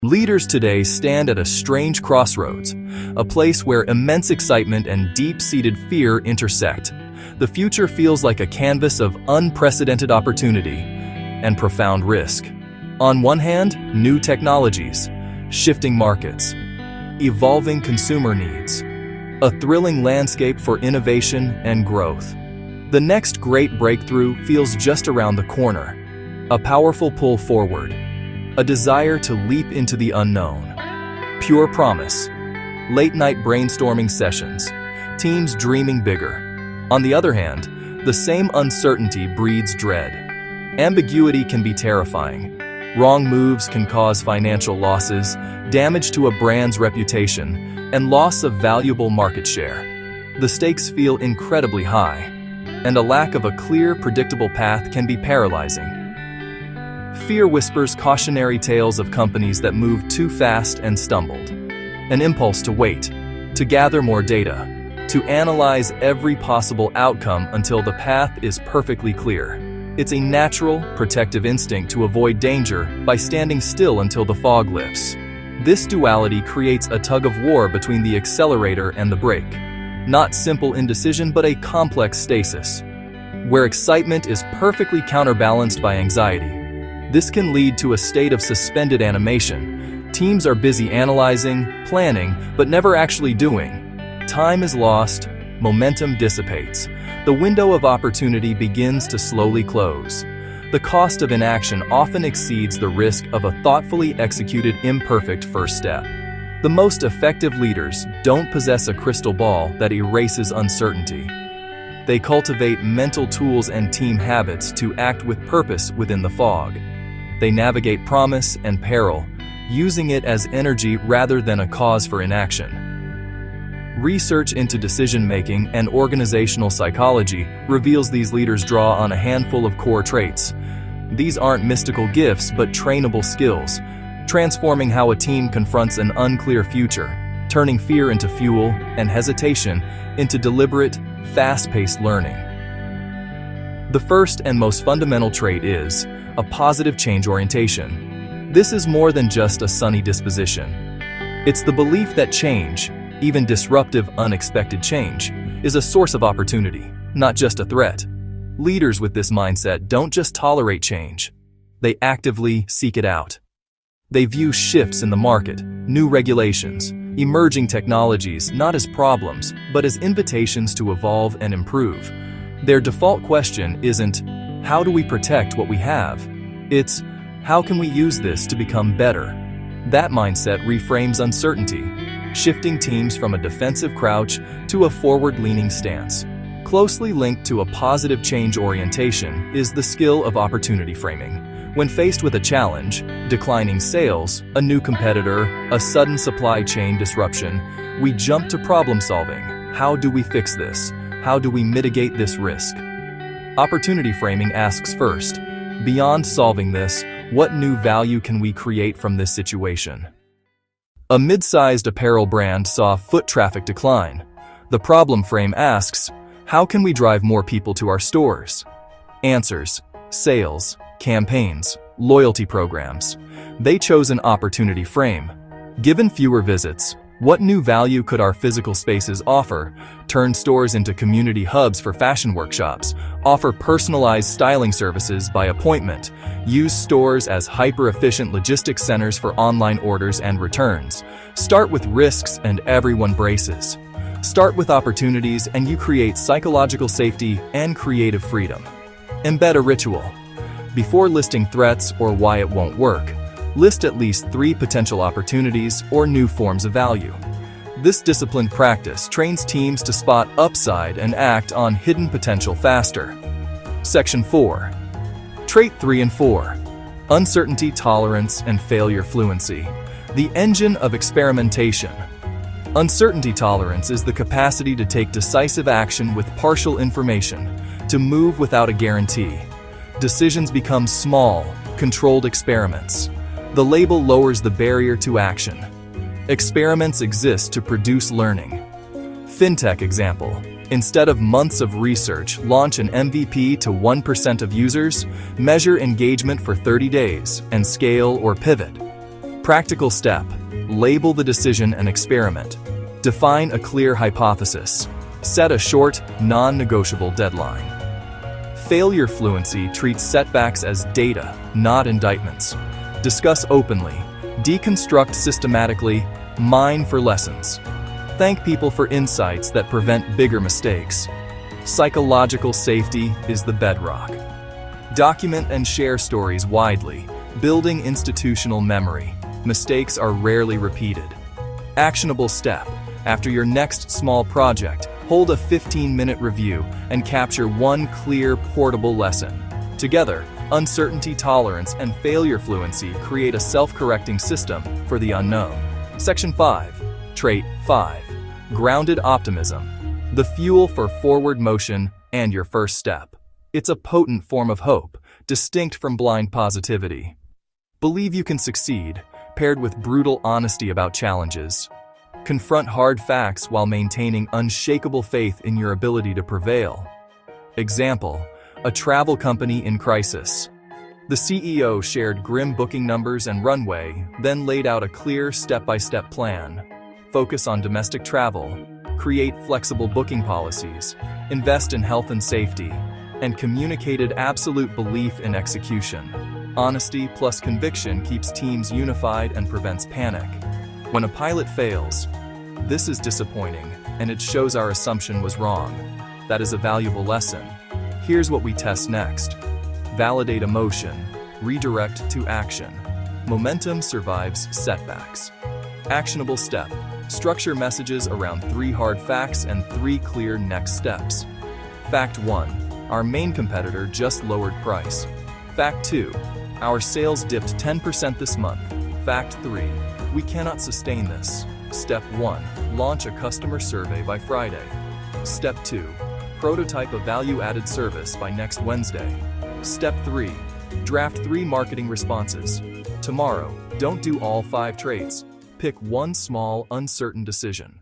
Leaders today stand at a strange crossroads, a place where immense excitement and deep-seated fear intersect. The future feels like a canvas of unprecedented opportunity and profound risk. On one hand, new technologies, shifting markets, evolving consumer needs, a thrilling landscape for innovation and growth. The next great breakthrough feels just around the corner, a powerful pull forward, a desire to leap into the unknown. Pure promise. Late-night brainstorming sessions. Teams dreaming bigger. On the other hand, the same uncertainty breeds dread. Ambiguity can be terrifying. Wrong moves can cause financial losses, damage to a brand's reputation, and loss of valuable market share. The stakes feel incredibly high, and a lack of a clear, predictable path can be paralyzing. Fear whispers cautionary tales of companies that moved too fast and stumbled. An impulse to wait, to gather more data, to analyze every possible outcome until the path is perfectly clear. It's a natural, protective instinct to avoid danger by standing still until the fog lifts. This duality creates a tug-of-war between the accelerator and the brake. Not simple indecision, but a complex stasis, where excitement is perfectly counterbalanced by anxiety. This can lead to a state of suspended animation. Teams are busy analyzing, planning, but never actually doing. Time is lost, momentum dissipates. The window of opportunity begins to slowly close. The cost of inaction often exceeds the risk of a thoughtfully executed imperfect first step. The most effective leaders don't possess a crystal ball that erases uncertainty. They cultivate mental tools and team habits to act with purpose within the fog. They navigate promise and peril, using it as energy rather than a cause for inaction. Research into decision-making and organizational psychology reveals these leaders draw on a handful of core traits. These aren't mystical gifts, but trainable skills, transforming how a team confronts an unclear future, turning fear into fuel and hesitation into deliberate, fast-paced learning. The first and most fundamental trait is a positive change orientation. This is more than just a sunny disposition. It's the belief that change, even disruptive, unexpected change, is a source of opportunity, not just a threat. Leaders with this mindset don't just tolerate change, they actively seek it out. They view shifts in the market, new regulations, emerging technologies not as problems, but as invitations to evolve and improve. Their default question isn't, how do we protect what we have? It's, how can we use this to become better? That mindset reframes uncertainty, shifting teams from a defensive crouch to a forward-leaning stance. Closely linked to a positive change orientation is the skill of opportunity framing. When faced with a challenge, declining sales, a new competitor, a sudden supply chain disruption, we jump to problem solving. How do we fix this? How do we mitigate this risk? Opportunity framing asks first, beyond solving this, what new value can we create from this situation? A mid-sized apparel brand saw foot traffic decline. The problem frame asks, how can we drive more people to our stores? Answers, sales, campaigns, loyalty programs. They chose an opportunity frame. Given fewer visits, what new value could our physical spaces offer? Turn stores into community hubs for fashion workshops, offer personalized styling services by appointment, use stores as hyper-efficient logistics centers for online orders and returns. Start with risks and everyone braces. Start with opportunities and you create psychological safety and creative freedom. Embed a ritual. Before listing threats or why it won't work, list at least 3 potential opportunities or new forms of value. This disciplined practice trains teams to spot upside and act on hidden potential faster. Section 4. Trait 3 and 4. Uncertainty tolerance and failure fluency. The engine of experimentation. Uncertainty tolerance is the capacity to take decisive action with partial information, to move without a guarantee. Decisions become small, controlled experiments. The label lowers the barrier to action. Experiments exist to produce learning. FinTech example. Instead of months of research, launch an MVP to 1% of users, measure engagement for 30 days, and scale or pivot. Practical step. Label the decision and experiment. Define a clear hypothesis. Set a short, non-negotiable deadline. Failure fluency treats setbacks as data, not indictments. Discuss openly. Deconstruct systematically. Mine for lessons. Thank people for insights that prevent bigger mistakes. Psychological safety is the bedrock. Document and share stories widely, building institutional memory. Mistakes are rarely repeated. Actionable step. After your next small project, hold a 15-minute review and capture one clear, portable lesson. Together, uncertainty tolerance and failure fluency create a self-correcting system for the unknown. Section 5. Trait 5. Grounded optimism. The fuel for forward motion and your first step. It's a potent form of hope, distinct from blind positivity. Believe you can succeed, paired with brutal honesty about challenges. Confront hard facts while maintaining unshakable faith in your ability to prevail. Example: a travel company in crisis. The CEO shared grim booking numbers and runway, then laid out a clear step-by-step plan. Focus on domestic travel, create flexible booking policies, invest in health and safety, and communicated absolute belief in execution. Honesty plus conviction keeps teams unified and prevents panic. When a pilot fails, this is disappointing, and it shows our assumption was wrong. That is a valuable lesson. Here's what we test next. Validate emotion, redirect to action. Momentum survives setbacks. Actionable step. Structure messages around 3 hard facts and 3 clear next steps. Fact 1. Our main competitor just lowered price. Fact 2. Our sales dipped 10% this month. Fact 3. We cannot sustain this. Step 1. Launch a customer survey by Friday. Step 2. Prototype a value-added service by next Wednesday. Step 3. Draft 3 marketing responses. Tomorrow, don't do all 5 traits. Pick one small, uncertain decision.